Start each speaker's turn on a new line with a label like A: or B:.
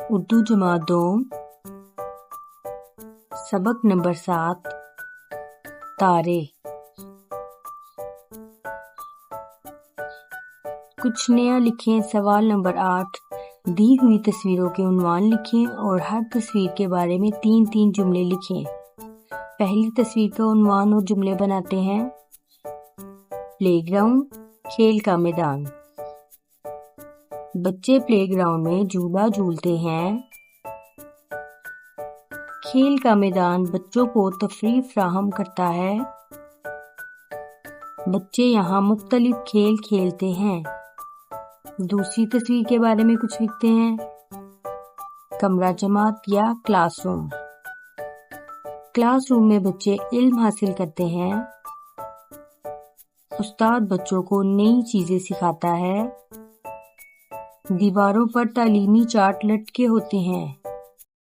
A: اردو جماعت دوم سبق نمبر 7 تارے۔ کچھ نیا لکھیں۔ سوال نمبر 8 دی ہوئی تصویروں کے عنوان لکھیں اور ہر تصویر کے بارے میں 3 جملے لکھیں۔ پہلی تصویر کا عنوان اور جملے بناتے ہیں۔ پلے گراؤنڈ، کھیل کا میدان۔ بچے پلے گراؤنڈ میں جھولا جھولتے ہیں۔ کھیل کا میدان بچوں کو تفریح فراہم کرتا ہے۔ بچے یہاں مختلف کھیل کھیلتے ہیں۔ دوسری تصویر کے بارے میں کچھ لکھتے ہیں۔ کمرہ جماعت یا کلاس روم۔ کلاس روم میں بچے علم حاصل کرتے ہیں۔ استاد بچوں کو نئی چیزیں سکھاتا ہے۔ دیواروں پر تعلیمی چارٹ لٹکے ہوتے ہیں۔